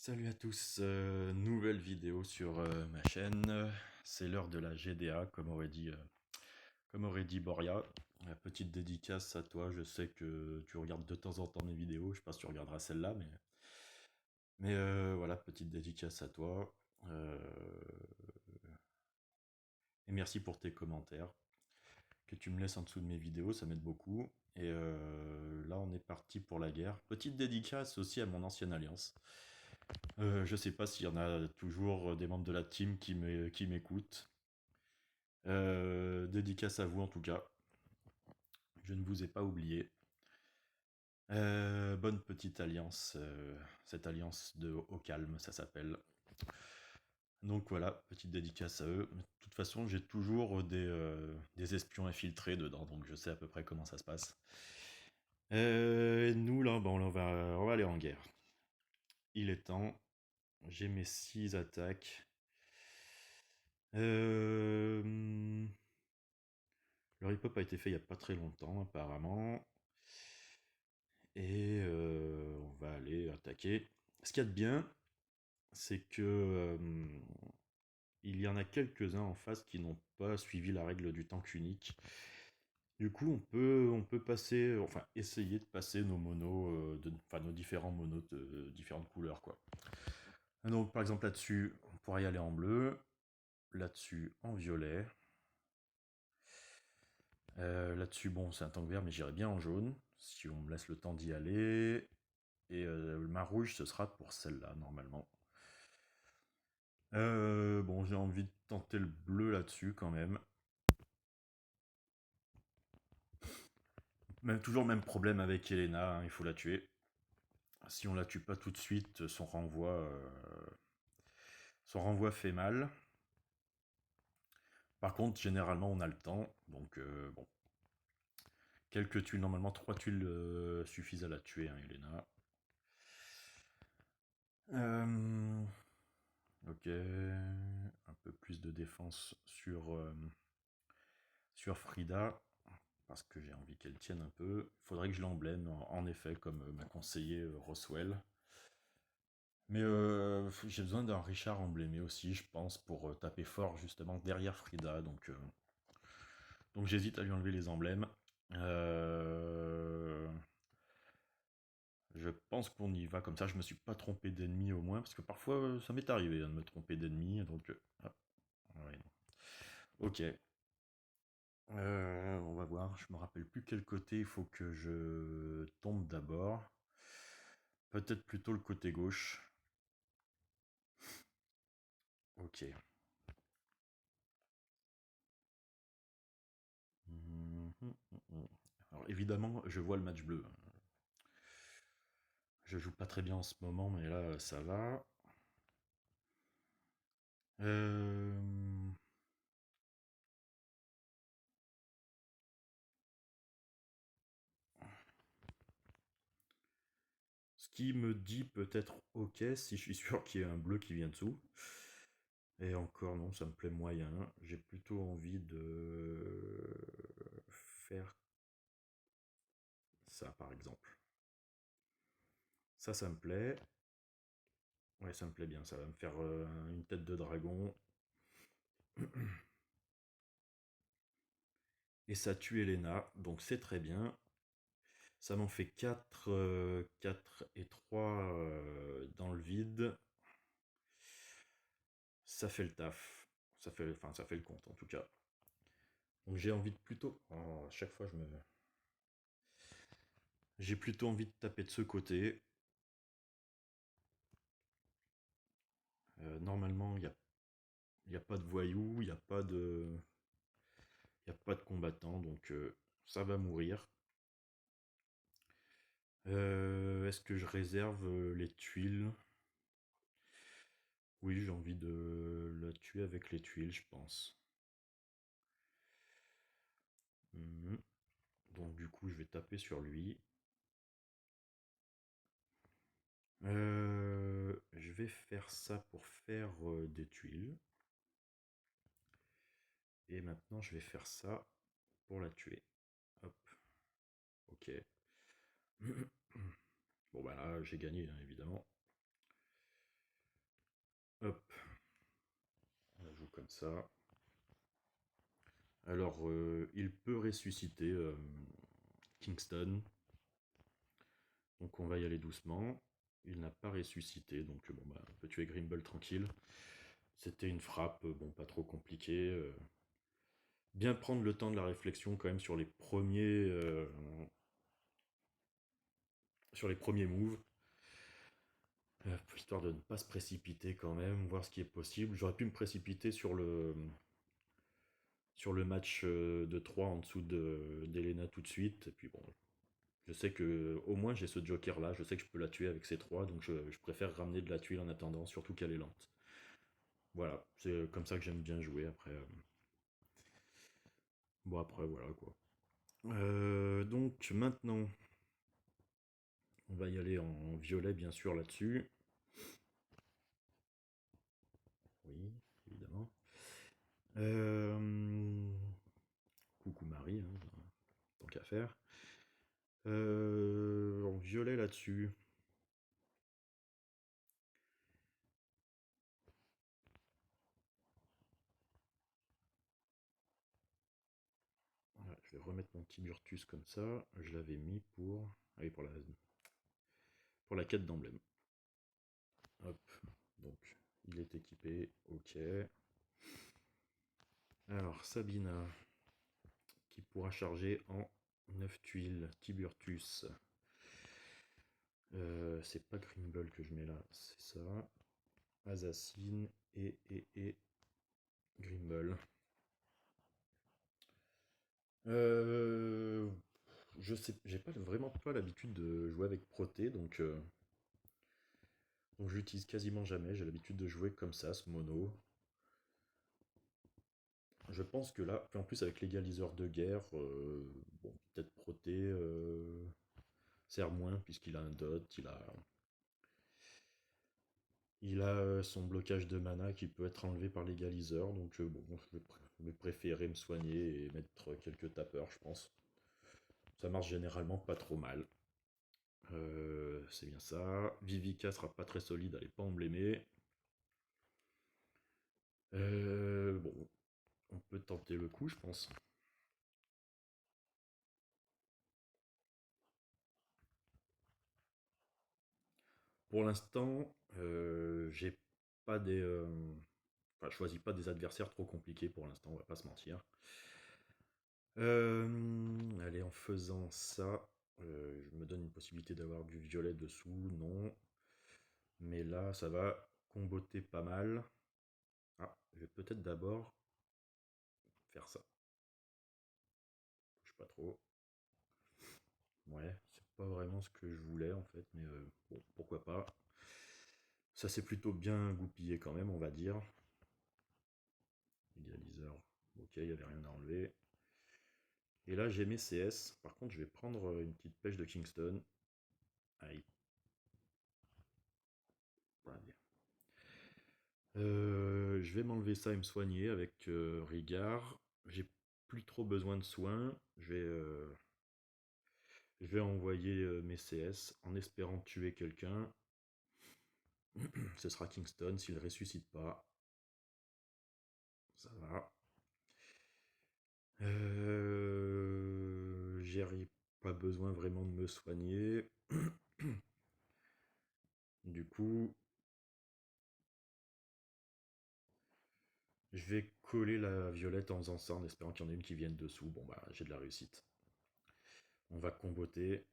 Salut à tous, nouvelle vidéo sur ma chaîne. C'est l'heure de la GDA, comme aurait dit Boria. Petite dédicace à toi, je sais que tu regardes de temps en temps mes vidéos, je sais pas si tu regarderas celle-là, mais voilà, petite dédicace à toi. Euh, et merci pour tes commentaires que tu me laisses en dessous de mes vidéos, ça m'aide beaucoup. Et là, on est parti pour la guerre. Petite dédicace aussi à mon ancienne alliance. Je sais pas s'il y en a toujours des membres de la team qui m'écoutent. Dédicace à vous en tout cas. Je ne vous ai pas oublié. Bonne petite alliance. Cette alliance de au calme, ça s'appelle. Donc voilà, petite dédicace à eux. De toute façon, j'ai toujours des espions infiltrés dedans, donc je sais à peu près comment ça se passe. Nous, là, bon, on va aller en guerre. Il est temps. J'ai mes 6 attaques. Euh, Le hip-hop a été fait il n'y a pas très longtemps, apparemment. Et on va aller attaquer. Ce qu'il y a de bien, c'est que il y en a quelques-uns en face qui n'ont pas suivi la règle du tank unique. Du coup, on peut passer, enfin, essayer de passer nos monos, enfin, nos différents monos de différentes couleurs, quoi. Donc, par exemple, là-dessus, on pourrait y aller en bleu. Là-dessus, en violet. Là-dessus, bon, c'est un tank vert, mais j'irai bien en jaune, si on me laisse le temps d'y aller. Et ma rouge, ce sera pour celle-là, normalement. Bon, j'ai envie de tenter le bleu là-dessus, quand même. Toujours le même problème avec Elena, hein, il faut la tuer. Si on la tue pas tout de suite, son renvoi fait mal. Par contre, généralement, on a le temps, donc bon. Quelques tuiles, normalement 3 tuiles suffisent à la tuer, hein, Elena. Ok, un peu plus de défense sur Frida, parce que j'ai envie qu'elle tienne un peu. Il faudrait que je l'emblème, en effet, comme m'a conseillé Roswell. Mais j'ai besoin d'un Richard emblémé aussi, je pense, pour taper fort justement derrière Frida. Donc j'hésite à lui enlever les emblèmes. Euh, je pense qu'on y va comme ça. Je me suis pas trompé d'ennemi au moins, parce que parfois ça m'est arrivé hein, de me tromper d'ennemi. Donc, ouais, non. Ok. On va voir. Je me rappelle plus quel côté il faut que je tombe d'abord. Peut-être plutôt le côté gauche. Ok. Alors évidemment, je vois le match bleu. Je joue pas très bien en ce moment, mais là, ça va. Euh, Ce qui me dit peut-être ok si je suis sûr qu'il y a un bleu qui vient dessous. Et encore non, ça me plaît moyen. J'ai plutôt envie de faire ça par exemple. Ça me plaît. Ouais, ça me plaît bien. Ça va me faire une tête de dragon. Et ça tue Elena, donc c'est très bien. Ça m'en fait 4, 4 et 3 dans le vide. Ça fait le taf. Ça fait le compte en tout cas. Donc j'ai envie de plutôt. Oh, à chaque fois je me. J'ai plutôt envie de taper de ce côté. Normalement, il y a pas de voyous, il n'y a pas de combattants, donc ça va mourir. Est-ce que je réserve les tuiles? Oui, j'ai envie de la tuer avec les tuiles, je pense. Mhm. Donc du coup, je vais taper sur lui. Je vais faire ça pour faire des tuiles. Et maintenant, je vais faire ça pour la tuer. Hop, ok. Bon bah là, j'ai gagné, hein, évidemment. comme ça. Alors, il peut ressusciter Kingston. Donc on va y aller doucement. Il n'a pas ressuscité, donc bon bah on peut tuer Grimble tranquille. C'était une frappe, bon pas trop compliquée. Bien prendre le temps de la réflexion quand même sur les premiers moves. Histoire de ne pas se précipiter quand même, voir ce qui est possible. J'aurais pu me précipiter sur le match de 3 en dessous d'Elena tout de suite. Et puis bon, je sais que au moins j'ai ce joker là, je sais que je peux la tuer avec ces 3, donc je préfère ramener de la tuile en attendant, surtout qu'elle est lente. Voilà, c'est comme ça que j'aime bien jouer après. Bon après voilà quoi. Donc maintenant, on va y aller en violet bien sûr là-dessus. Oui, évidemment. Euh, Coucou Marie, hein, tant qu'à faire. En violet là-dessus. Voilà, je vais remettre mon Tiburtus comme ça. Je l'avais mis pour. Ah oui, pour la quête d'emblème. Hop. Donc, il est équipé. Ok. Alors, Sabina, qui pourra charger en 9 tuiles. Tiburtus. C'est pas Grimble que je mets là, c'est ça. Assassin et Grimble. Euh, je sais, j'ai pas vraiment pas l'habitude de jouer avec Proté, donc je l'utilise quasiment jamais. J'ai l'habitude de jouer comme ça, ce mono. Je pense que là, en plus avec l'égaliseur de guerre, bon, peut-être Proté sert moins puisqu'il a un dot, il a son blocage de mana qui peut être enlevé par l'égaliseur, donc bon, je vais préférer me soigner et mettre quelques tapeurs, je pense. Ça marche généralement pas trop mal. C'est bien ça. Vivica sera pas très solide, elle est pas emblémée. Bon, on peut tenter le coup, je pense. Pour l'instant, j'ai pas des. Enfin, je choisis pas des adversaires trop compliqués pour l'instant, on va pas se mentir. Allez, en faisant ça, je me donne une possibilité d'avoir du violet dessous, non. Mais là, ça va comboter pas mal. Ah, je vais peut-être d'abord faire ça. Je sais pas trop. Ouais, c'est pas vraiment ce que je voulais en fait, mais bon, pourquoi pas. Ça s'est plutôt bien goupillé quand même, on va dire. Égaliseur, ok, il n'y avait rien à enlever. Et là, j'ai mes CS. Par contre, je vais prendre une petite pêche de Kingston. Aïe. Allez. Je vais m'enlever ça et me soigner avec Rigard. J'ai plus trop besoin de soins. Je vais envoyer mes CS en espérant tuer quelqu'un. Ce sera Kingston. S'il ne ressuscite pas, ça va. J'ai pas besoin vraiment de me soigner. Du coup, je vais coller la violette en faisant ça, en espérant qu'il y en ait une qui vienne dessous. Bon bah, j'ai de la réussite. On va comboter.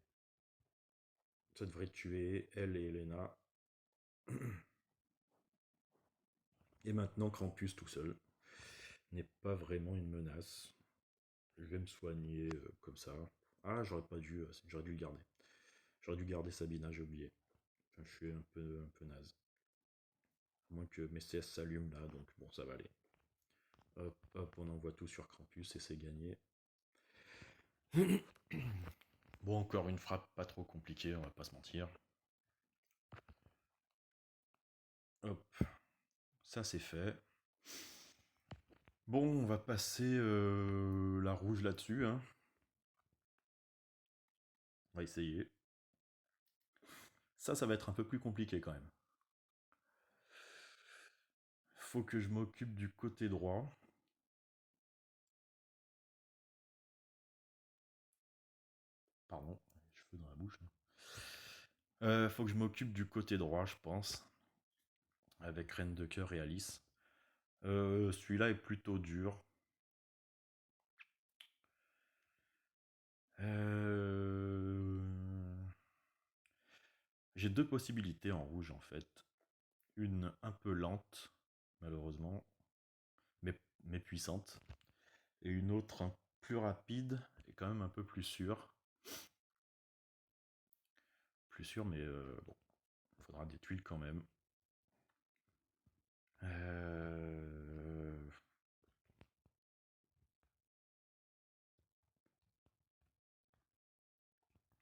Ça devrait tuer elle et Elena. Et maintenant, Krampus tout seul n'est pas vraiment une menace. Je vais me soigner comme ça. Ah, j'aurais dû le garder. J'aurais dû garder Sabina, j'ai oublié. Enfin, je suis un peu naze. À moins que mes CS s'allument là, donc bon, ça va aller. Hop, hop, on envoie tout sur Krampus et c'est gagné. Bon, encore une frappe pas trop compliquée, on va pas se mentir. Hop, ça c'est fait. Bon, on va passer la rouge là-dessus, hein. On va essayer. Ça va être un peu plus compliqué quand même. faut que je m'occupe du côté droit. Pardon, cheveux dans la bouche. Faut que je m'occupe du côté droit, je pense. Avec Reine de Cœur et Alice. Celui-là est plutôt dur. Euh, J'ai deux possibilités en rouge en fait. Une un peu lente, malheureusement, mais puissante. Et une autre plus rapide et quand même un peu plus sûre. Plus sûre, mais bon, il faudra des tuiles quand même.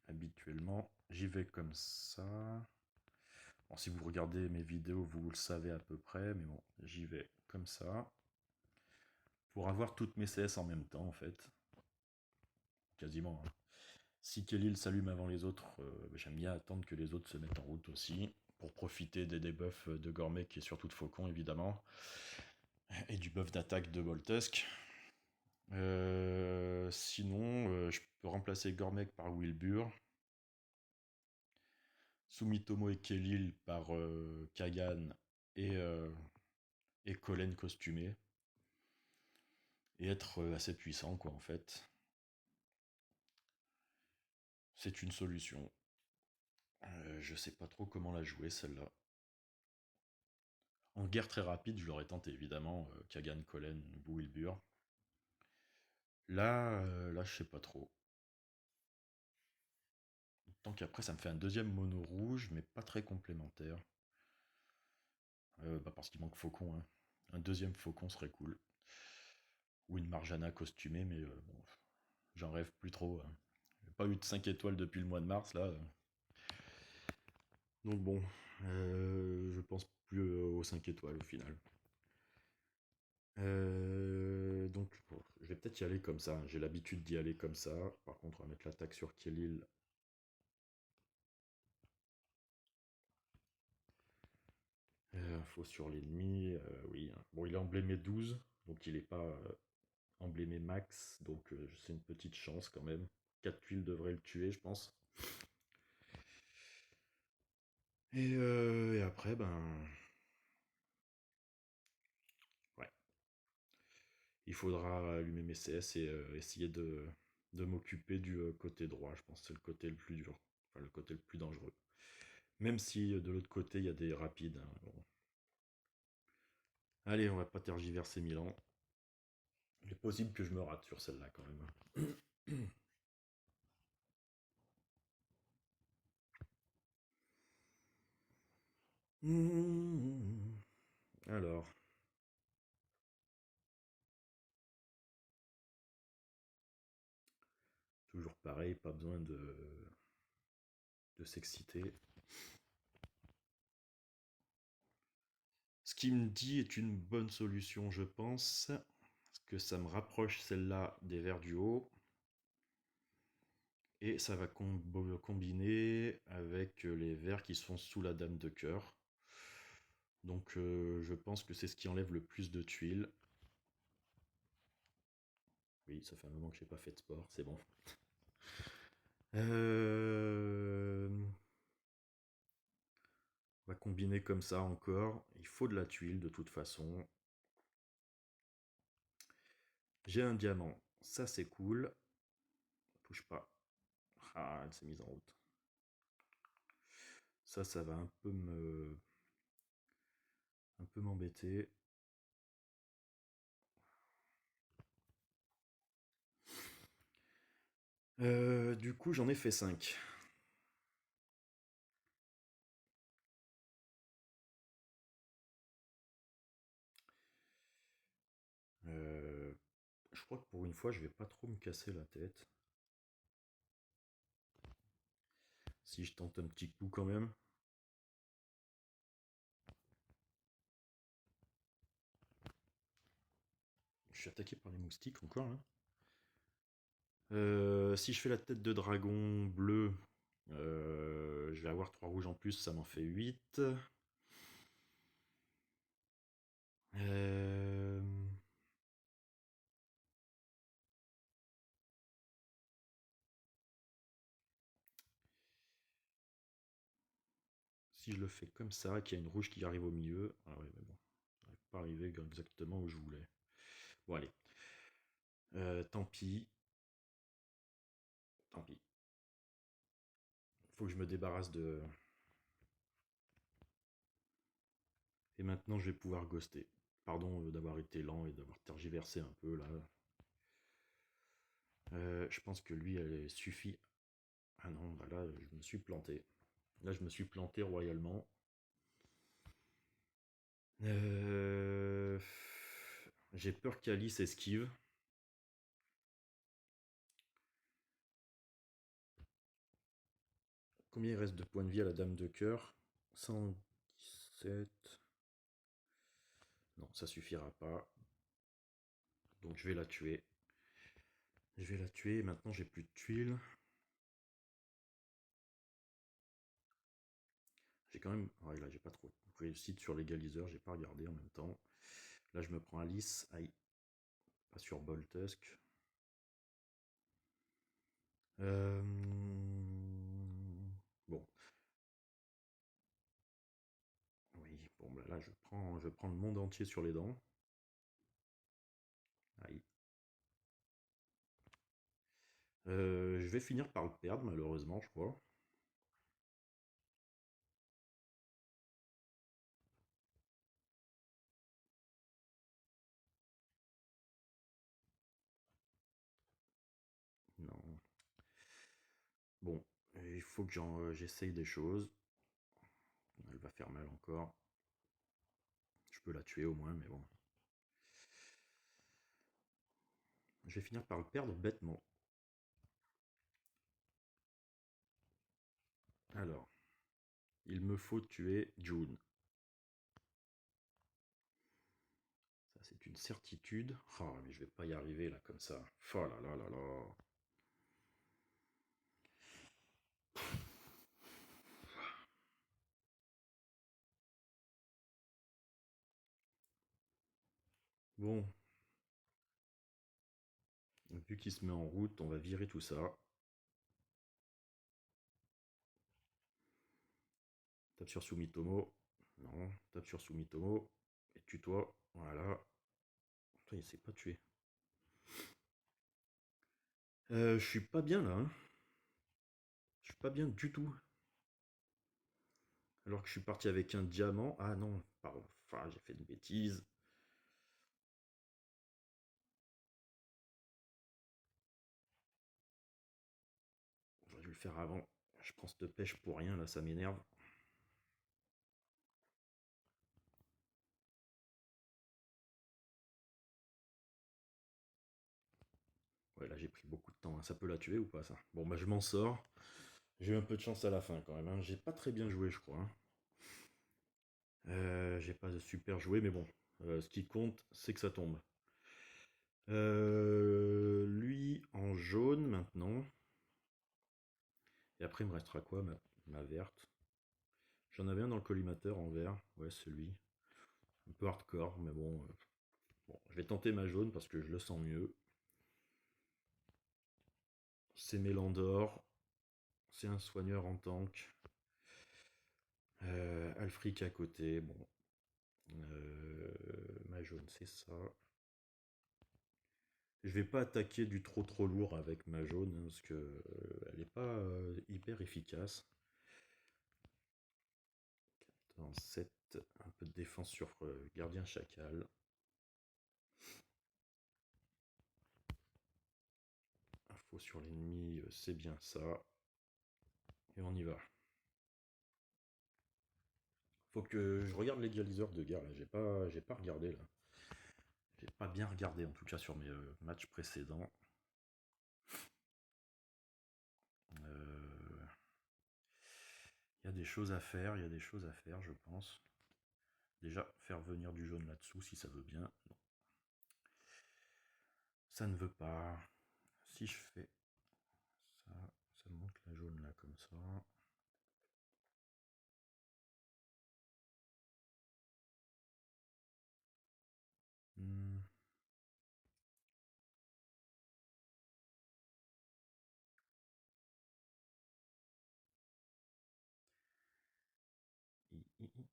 Habituellement, j'y vais comme ça. Bon, si vous regardez mes vidéos, vous le savez à peu près, mais bon, j'y vais comme ça. Pour avoir toutes mes CS en même temps, en fait. Quasiment, hein. Si Kelly s'allume avant les autres, j'aime bien attendre que les autres se mettent en route aussi. Pour profiter des debuffs de Gormek et surtout de Faucon, évidemment. Et du buff d'attaque de Voltusk. Sinon, je peux remplacer Gormek par Wilbur. Sumitomo et Kelil par Kagan et Kolen costumé. Et être assez puissant, quoi, en fait. C'est une solution. Je sais pas trop comment la jouer, celle-là. En guerre très rapide, je l'aurais tenté, évidemment. Kagan, Kolen, Wilbur. Là, je sais pas trop. Tant qu'après, ça me fait un deuxième mono rouge, mais pas très complémentaire. Parce qu'il manque Faucon, hein. Un deuxième Faucon serait cool. Ou une Marjana costumée, mais bon, j'en rêve plus trop, hein. J'ai pas eu de 5 étoiles depuis le mois de mars, là. Donc bon, je pense plus aux 5 étoiles au final. Donc bon, je vais peut-être y aller comme ça, hein. J'ai l'habitude d'y aller comme ça. Par contre, on va mettre l'attaque sur Kelil. Faux sur l'ennemi, oui, hein. Bon, il est emblémé 12, donc il n'est pas emblémé max, donc c'est une petite chance quand même. 4 tuiles devraient le tuer, je pense. Et après, ben... Ouais. Il faudra allumer mes CS et essayer de m'occuper du côté droit. Je pense que c'est le côté le plus dur. Enfin, le côté le plus dangereux. Même si de l'autre côté, il y a des rapides, hein. Bon. Allez, on va pas tergiverser 1000 ans. Il est possible que je me rate sur celle-là quand même. Alors, toujours pareil, pas besoin de s'exciter. Ce qui me dit est une bonne solution, je pense. Parce que ça me rapproche celle-là des vers du haut. Et ça va combiner avec les vers qui sont sous la dame de cœur. Donc je pense que c'est ce qui enlève le plus de tuiles. Oui, ça fait un moment que j'ai pas fait de sport, c'est bon. On va combiner comme ça encore. Il faut de la tuile de toute façon. J'ai un diamant, ça c'est cool. Touche pas. Ah, elle s'est mise en route. Ça va un peu m'embêter. Du coup, j'en ai fait 5. Je crois que pour une fois, je vais pas trop me casser la tête. Si je tente un petit coup quand même. Je suis attaqué par les moustiques encore là. Si je fais la tête de dragon bleu, je vais avoir 3 rouges en plus, ça m'en fait 8. Euh, Si je le fais comme ça, qu'il y a une rouge qui arrive au milieu. Ah ouais, mais bon, ça n'arrive pas arrivé exactement où je voulais. Bon, allez. Tant pis. Tant pis. Faut que je me débarrasse de. Et maintenant, je vais pouvoir ghoster. Pardon d'avoir été lent et d'avoir tergiversé un peu là. Je pense que lui, elle suffit. Ah non, bah là, je me suis planté. Là, je me suis planté royalement. Euh, J'ai peur qu'Alice esquive. Combien il reste de points de vie à la dame de cœur? 117. Non, ça suffira pas. Donc je vais la tuer. Je vais la tuer. Maintenant, j'ai plus de tuiles. J'ai quand même. Ouais, là, j'ai pas trop réussite sur l'égaliseur. J'ai pas regardé en même temps. Là, je me prends Alice. Aïe. Pas sur Boltusk. Euh... Bon. Oui, bon, bah là, je prends le monde entier sur les dents. Aïe. Je vais finir par le perdre, malheureusement, je crois. Non. Bon, il faut que j'essaye des choses. Elle va faire mal encore. Je peux la tuer au moins, mais bon. Je vais finir par le perdre bêtement. Alors, il me faut tuer June. Ça, c'est une certitude. Oh, mais je vais pas y arriver là comme ça. Oh là là là là. Bon, vu qu'il se met en route, on va virer tout ça. Tape sur Sumitomo. Non, tape sur Sumitomo. Et tue-toi. Voilà. Putain, il s'est pas tué. Je suis pas bien là. Hein. Je suis pas bien du tout. Alors que je suis parti avec un diamant. Ah non, pardon. Enfin, j'ai fait une bêtise. J'aurais dû le faire avant. Je prends cette pêche pour rien, là, ça m'énerve. Ouais, là, j'ai pris beaucoup de temps. Hein. Ça peut la tuer ou pas, ça? Bon, bah, je m'en sors. J'ai eu un peu de chance à la fin, quand même. Hein. J'ai pas très bien joué, je crois. Hein. J'ai pas super joué, mais bon. Ce qui compte, c'est que ça tombe. Lui, en jaune, maintenant. Et après, il me restera quoi, ma verte? J'en avais un dans le collimateur en vert. Ouais, celui. Un peu hardcore, mais bon. Bon, je vais tenter ma jaune parce que je le sens mieux. C'est Mélandor. C'est un soigneur en tank. Alfric à côté. Bon. Ma jaune, c'est ça. Je vais pas attaquer du trop lourd avec ma jaune hein, parce que elle n'est pas hyper efficace. Dans 7, un peu de défense sur gardien chacal. Info sur l'ennemi, c'est bien ça. Et on y va. Faut que je regarde l'égaliseur de guerre là. J'ai pas regardé là. J'ai pas bien regardé en tout cas sur mes matchs précédents. Euh, Il y a des choses à faire, il y a des choses à faire, je pense. Déjà, faire venir du jaune là-dessous si ça veut bien. Non. Ça ne veut pas. Si je fais ça, ça me monte la jaune là comme ça.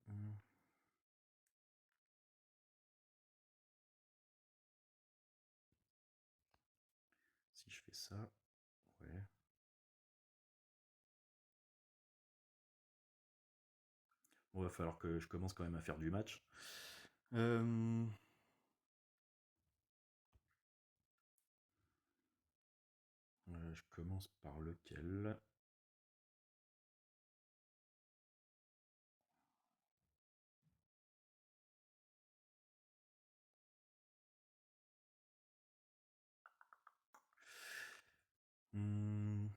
Hum, Si je fais ça, ouais. Bon, va falloir que je commence quand même à faire du match. Euh, je commence par lequel? Hmm,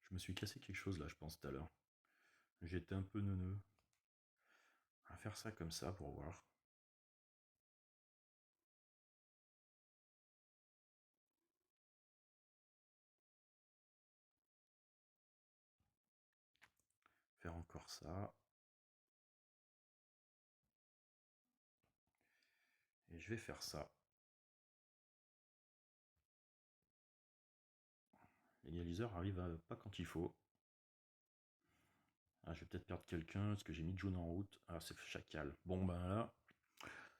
je me suis cassé quelque chose là, je pense, tout à l'heure. J'étais un peu neuneux. On va faire ça comme ça pour voir. Faire encore ça. Et je vais faire ça. L'égaliseur arrive pas quand il faut. Ah, je vais peut-être perdre quelqu'un parce que j'ai mis June en route. Ah, c'est Chacal. Bon, ben là,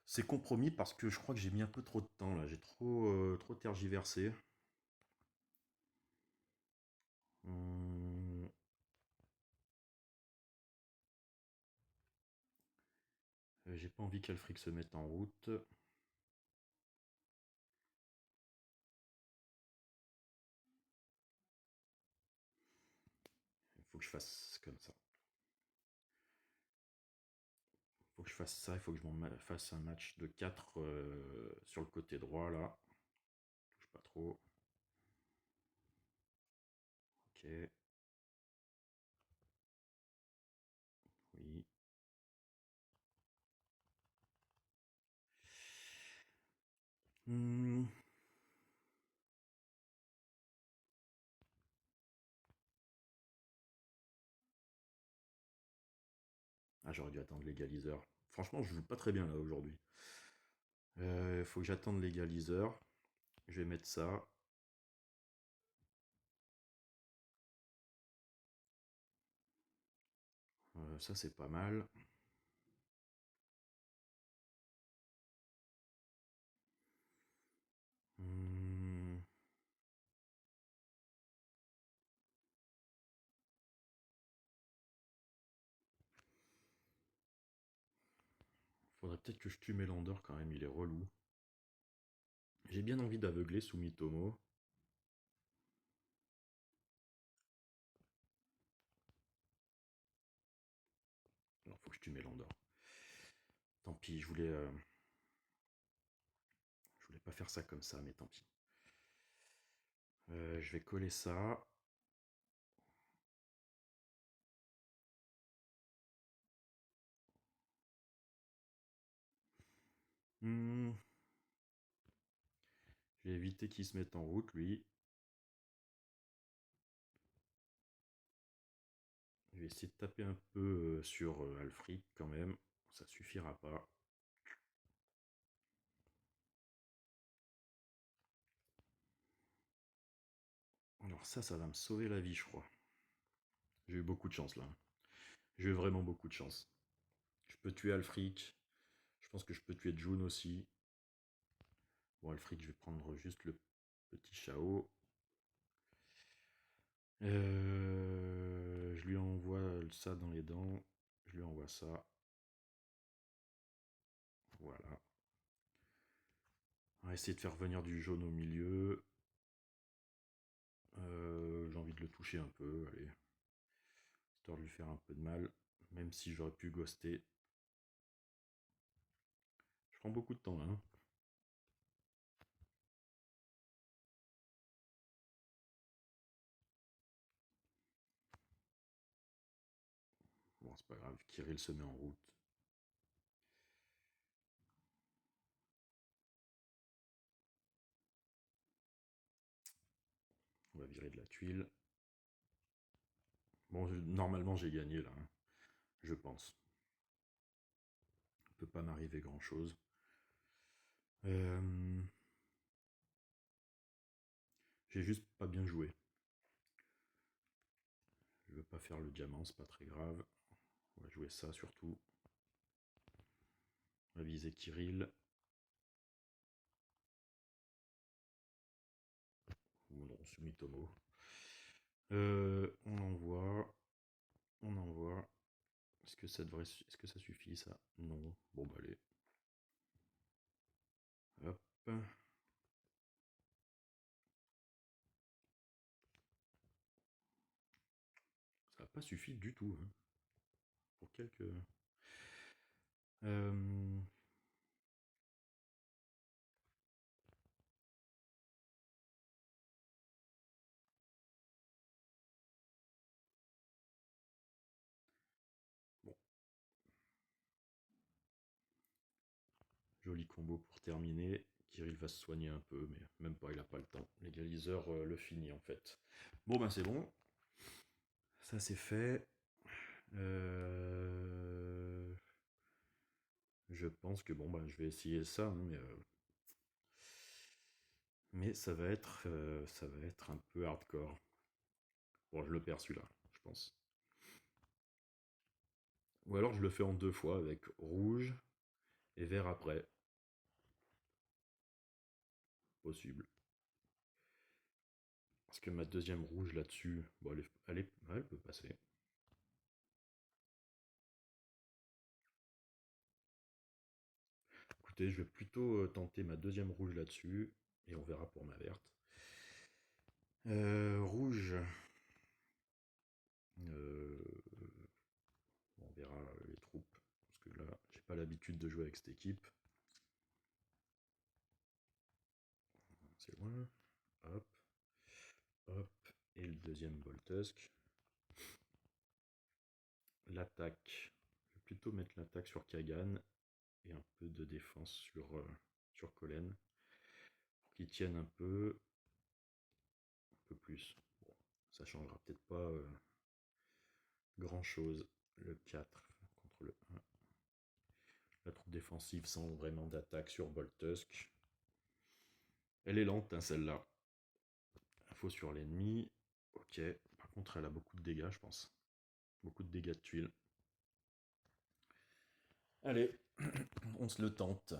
c'est compromis parce que je crois que j'ai mis un peu trop de temps là. J'ai trop tergiversé. Hum, j'ai pas envie qu'Alfric se mette en route. Il faut que je fasse comme ça. Il faut que je fasse ça. Il faut que je fasse un match de 4 sur le côté droit là. Touche pas trop. Ok. Oui. Hmm. Ah, j'aurais dû attendre l'égaliseur. Franchement, je joue pas très bien là aujourd'hui. Il faut que j'attende l'égaliseur. Je vais mettre ça. Ça, c'est pas mal. Hmm. Faudrait peut-être que je tue Melander quand même, il est relou. J'ai bien envie d'aveugler Sumitomo. Non, faut que je tue Melander. Tant pis, je voulais pas faire ça comme ça, mais tant pis. Je vais coller ça. Hmm. Je vais éviter qu'il se mette en route, lui. Je vais essayer de taper un peu sur Alfric quand même. Ça suffira pas. Alors ça va me sauver la vie, je crois. J'ai eu beaucoup de chance là. J'ai eu vraiment beaucoup de chance. Je peux tuer Alfric. Je pense que je peux tuer June aussi. Bon, Alfric, je vais prendre juste le petit Chao. Je lui envoie ça dans les dents. Je lui envoie ça. Voilà. On va essayer de faire venir du jaune au milieu. J'ai envie de le toucher un peu, allez. Histoire de lui faire un peu de mal. Même si j'aurais pu ghoster. Je prends beaucoup de temps là, hein. Bon, c'est pas grave. Kirill se met en route. On va virer de la tuile. Bon, normalement j'ai gagné là, hein, je pense. Il ne peut pas m'arriver grand chose. Euh, J'ai juste pas bien joué. pas faire le diamant, c'est pas très grave. On va jouer ça surtout. On va viser Kirill. Ou non, Sumitomo. On envoie. On envoie. Est-ce que ça suffit ça? Non. Bon bah allez. Hop. Ça n'a pas suffi du tout. Hein. Pour quelques... Bon. Joli combo pour terminer. Kirill va se soigner un peu, mais même pas, il a pas le temps. L'égaliseur le finit en fait. Bon ben c'est bon. Ça c'est fait. Je pense que bon ben je vais essayer ça, hein, mais ça va être un peu hardcore. Bon, je le perds celui-là, je pense. Ou alors je le fais en 2 fois avec rouge et vert après. Possible. Parce que ma deuxième rouge là-dessus, bon, elle peut passer. Écoutez, je vais plutôt tenter ma deuxième rouge là-dessus, et on verra pour ma verte. Rouge. On verra les troupes, parce que là, j'ai pas l'habitude de jouer avec cette équipe. C'est loin. Hop. Hop. Et le deuxième Boltusk. L'attaque. Je vais plutôt mettre l'attaque sur Kagan et un peu de défense sur Kolen. Pour qu'il tienne un peu plus. Bon, ça changera peut-être pas grand chose. Le 4 contre le 1. La troupe défensive sans vraiment d'attaque sur Boltusk. Elle est lente, hein, celle-là. Info sur l'ennemi. Ok. Par contre, elle a beaucoup de dégâts, je pense. Beaucoup de dégâts de tuiles. Allez, on se le tente.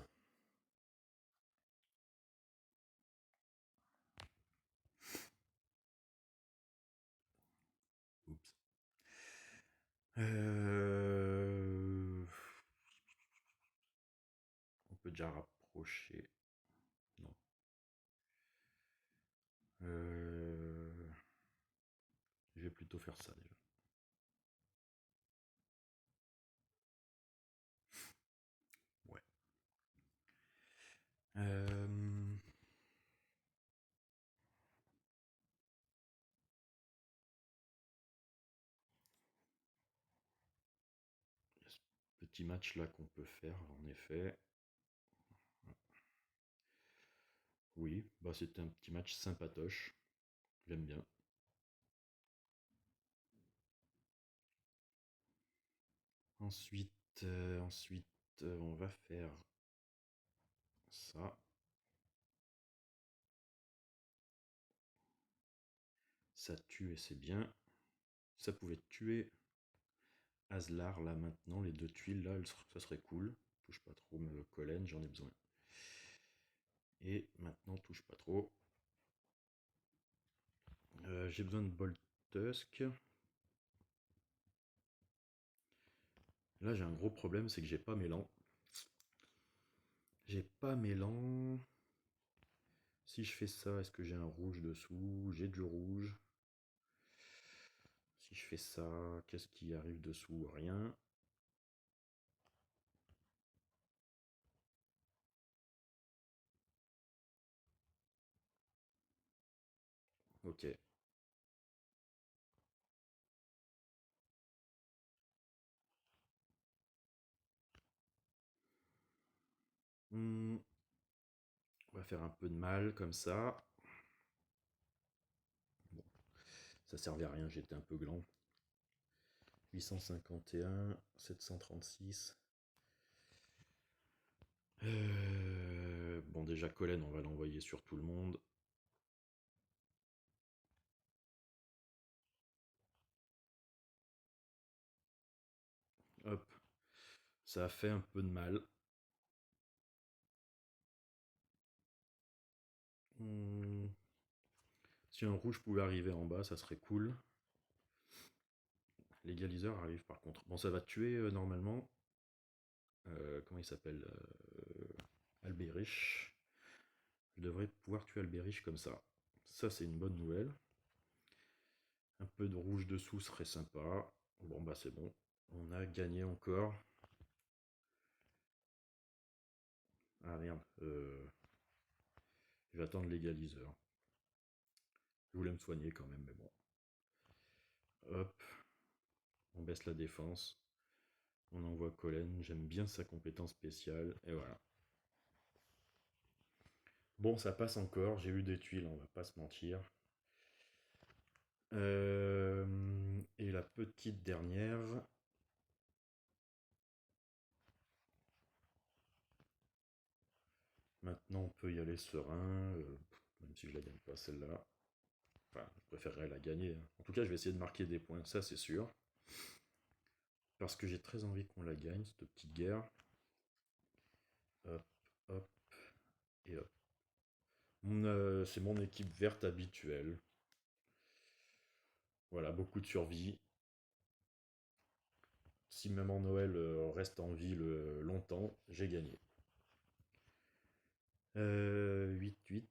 Oups. On peut déjà rapprocher. Non. Je vais plutôt faire ça déjà. Ouais. Il y a ce petit match là qu'on peut faire en effet. Oui, bah c'était un petit match sympatoche. J'aime bien. Ensuite, on va faire ça. Ça tue et c'est bien. Ça pouvait tuer Aslar là maintenant. Les 2 tuiles là, ça serait cool. Touche pas trop me Kolen, j'en ai besoin. Et maintenant, touche pas trop. J'ai besoin de Boltusk. Là, j'ai un gros problème, c'est que j'ai pas Mélan. J'ai pas Mélan. Si je fais ça, est-ce que j'ai un rouge dessous? J'ai du rouge. Si je fais ça, qu'est-ce qui arrive dessous? Rien. Ok. On va faire un peu de mal comme ça. Bon, ça servait à rien, j'étais un peu gland. 851, 736. Bon, déjà, Colin, on va l'envoyer sur tout le monde. Hop, ça a fait un peu de mal. Hmm. Si un rouge pouvait arriver en bas, ça serait cool. L'égaliseur arrive par contre. Bon, ça va tuer normalement. Comment il s'appelle Albériche. Je devrais pouvoir tuer Albériche comme ça. Ça, c'est une bonne nouvelle. Un peu de rouge dessous serait sympa. Bon, bah c'est bon. On a gagné encore. Ah merde. Je vais attendre l'égaliseur. Je voulais me soigner quand même, mais bon. Hop. On baisse la défense. On envoie Collen. J'aime bien sa compétence spéciale. Et voilà. Bon, ça passe encore. J'ai eu des tuiles, on va pas se mentir. Et la petite dernière. Maintenant, on peut y aller serein. Même si je la gagne pas celle-là. Enfin, je préférerais la gagner, hein. En tout cas, je vais essayer de marquer des points, ça c'est sûr. Parce que j'ai très envie qu'on la gagne, cette petite guerre. Hop, hop, et hop. C'est mon équipe verte habituelle. Voilà, beaucoup de survie. Si même en Noël reste en ville longtemps, j'ai gagné. 8-8.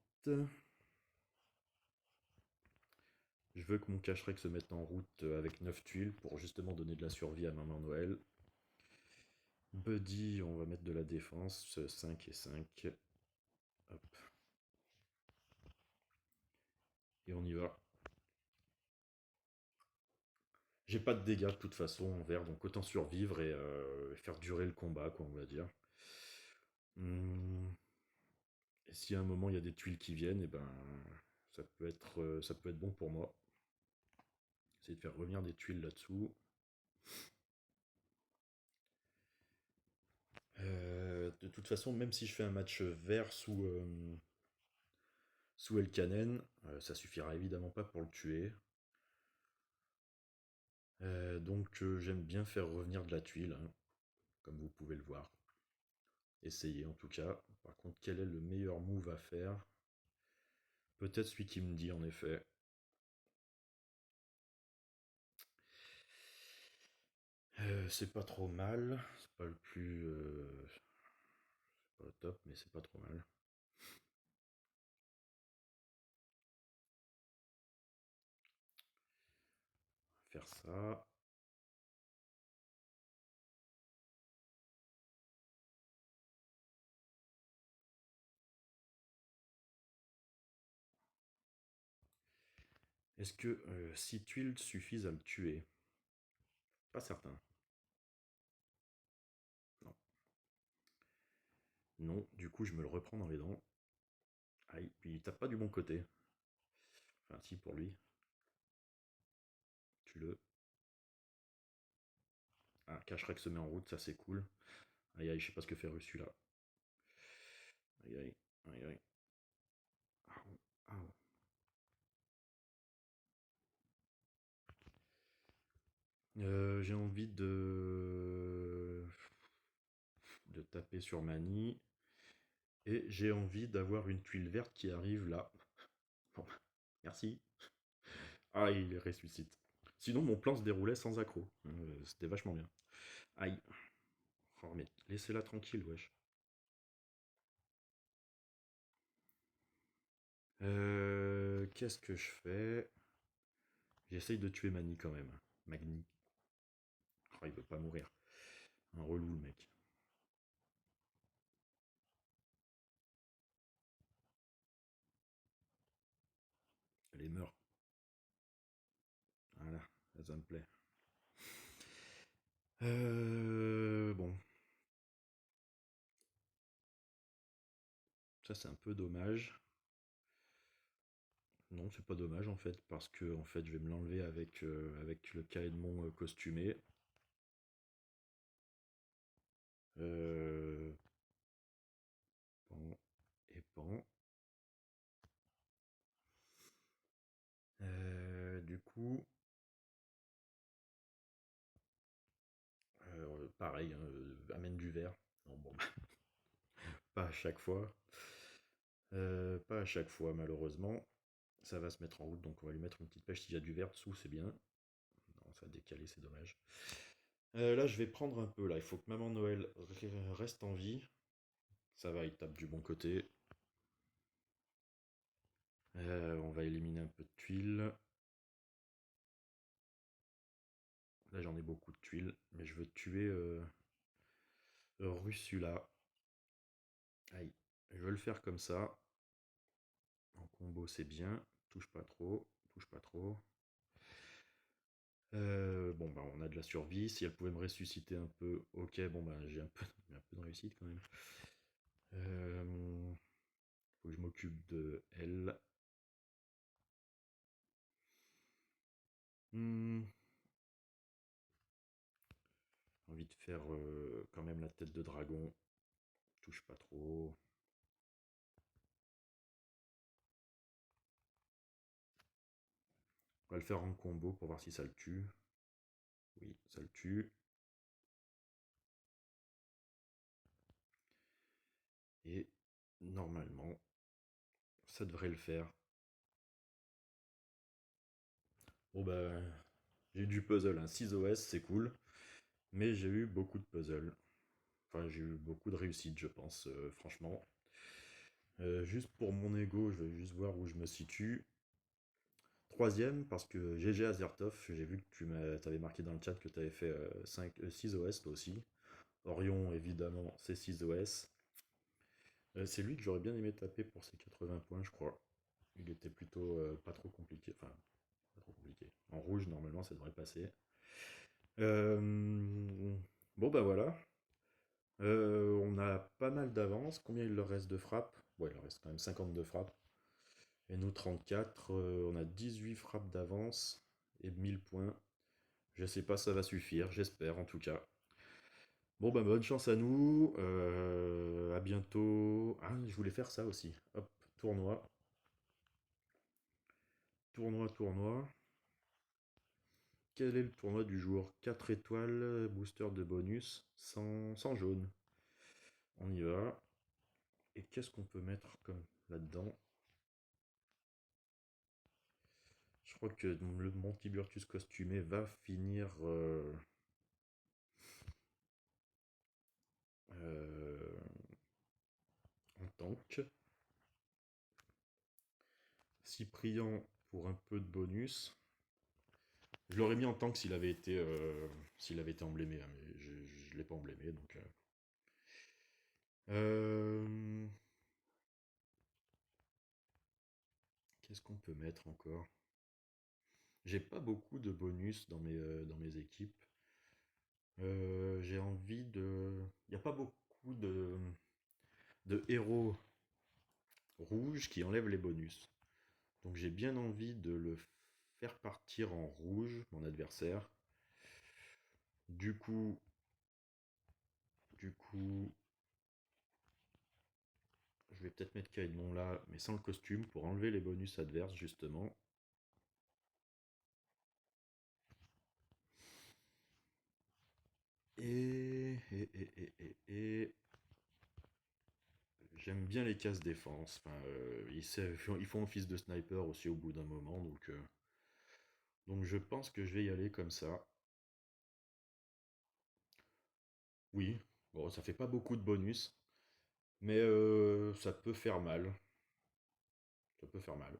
Je veux que mon cache-rec se mette en route avec 9 tuiles pour justement donner de la survie à Maman Noël. Buddy, on va mettre de la défense, 5 et 5. Hop. Et on y va. J'ai pas de dégâts de toute façon en vert, donc autant survivre et faire durer le combat, quoi, on va dire. Hmm. Et si à un moment il y a des tuiles qui viennent, et ben ça peut être bon pour moi. Essayer de faire revenir des tuiles là-dessous. De toute façon, même si je fais un match vert sous Elkanen, ça suffira évidemment pas pour le tuer. Donc j'aime bien faire revenir de la tuile, hein, comme vous pouvez le voir. Essayer en tout cas. Par contre, quel est le meilleur move à faire? Peut-être celui qui me dit en effet. C'est pas trop mal. C'est pas le plus. C'est pas top, mais c'est pas trop mal. Faire ça. Est-ce que 6 tuiles suffisent à le tuer? Pas certain. Non. Non, du coup, je me le reprends dans les dents. Aïe, puis il tape pas du bon côté. Enfin, si, pour lui. Tue-le. Ah, Cacherex se met en route, ça c'est cool. Aïe aïe, je sais pas ce que fait Russu là. Aïe aïe, aïe aïe. Au, au. J'ai envie de taper sur Mani. Et j'ai envie d'avoir une tuile verte qui arrive là. Bon, merci. Ah, il ressuscite. Sinon, mon plan se déroulait sans accroc. C'était vachement bien. Aïe. Oh, mais laissez-la tranquille, wesh. Qu'est-ce que je fais? J'essaye de tuer Mani quand même. Magni. Oh, il veut pas mourir. Un relou, le mec. Allez, meurs. Voilà, ça me plaît. Bon. Ça, c'est un peu dommage. Non, c'est pas dommage en fait, parce que en fait, je vais me l'enlever avec le Caedmon costumé. Euh, pan et pan. Du coup, pareil, hein, amène du verre. Non, bon, pas à chaque fois. Pas à chaque fois, malheureusement. Ça va se mettre en route, donc on va lui mettre une petite pêche. S'il y a du verre dessous, c'est bien. Non, ça va décaler, c'est dommage. Là, je vais prendre un peu, là. Il faut que Maman Noël reste en vie. Ça va, il tape du bon côté. On va éliminer un peu de tuiles. Là, j'en ai beaucoup de tuiles, mais je veux tuer Russula. Aïe. Je veux le faire comme ça. En combo, c'est bien. Touche pas trop. Touche pas trop. Bon, bah, on a de la survie. Si elle pouvait me ressusciter un peu, ok. Bon, bah, j'ai un peu de réussite quand même. Faut que je m'occupe de elle. Hmm, J'ai envie de faire quand même la tête de dragon. Touche pas trop. On va le faire en combo pour voir si ça le tue. Oui, ça le tue. Et normalement, ça devrait le faire. Bon bah, j'ai eu du puzzle, hein. 6 OS, c'est cool. Mais j'ai eu beaucoup de puzzles. Enfin, j'ai eu beaucoup de réussite, je pense, franchement. Juste pour mon ego, je vais juste voir où je me situe. Troisième, parce que GG Azertov, j'ai vu que tu avais marqué dans le chat que tu avais fait 6 OS toi aussi. Orion, évidemment, c'est 6 OS. C'est lui que j'aurais bien aimé taper pour ses 80 points, je crois. Il était plutôt pas trop compliqué. Enfin, pas trop compliqué. En rouge, normalement, ça devrait passer. Bon, bah voilà. On a pas mal d'avance. Combien il leur reste de frappes? Ouais, il leur reste quand même 52 frappes. Et nous, 34. On a 18 frappes d'avance et 1000 points. Je sais pas, ça va suffire. J'espère, en tout cas. Bon, bah, bonne chance à nous. À bientôt. Ah, je voulais faire ça aussi. Hop, tournoi. Tournoi, tournoi. Quel est le tournoi du jour? 4 étoiles, booster de bonus, sans jaune. On y va. Et qu'est-ce qu'on peut mettre comme là-dedans? Je crois que le Montiburtus costumé va finir euh, en tank. Cyprien pour un peu de bonus. Je l'aurais mis en tank s'il avait été emblémé, hein, mais je ne l'ai pas emblémé, donc. Qu'est-ce qu'on peut mettre encore? J'ai pas beaucoup de bonus dans mes équipes. J'ai envie de. Il n'y a pas beaucoup de héros rouges qui enlèvent les bonus. Donc j'ai bien envie de le faire partir en rouge, mon adversaire. Du coup, du coup, je vais peut-être mettre Caïdmon là, mais sans le costume, pour enlever les bonus adverses, justement. Et j'aime bien les cases défense. Enfin, ils font office de sniper aussi au bout d'un moment, donc je pense que je vais y aller comme ça. Oui, bon, ça fait pas beaucoup de bonus, mais ça peut faire mal. Ça peut faire mal.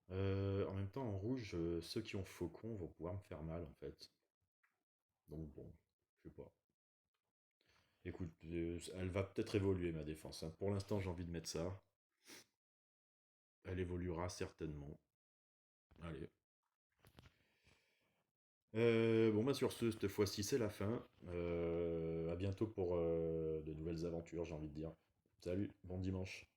En même temps, en rouge, ceux qui ont faucon vont pouvoir me faire mal, en fait. Donc bon, je sais pas. Écoute, elle va peut-être évoluer, ma défense, hein. Pour l'instant, j'ai envie de mettre ça. Elle évoluera certainement. Allez. Bon, bah sur ce, cette fois-ci, c'est la fin. À bientôt pour de nouvelles aventures, j'ai envie de dire. Salut, bon dimanche.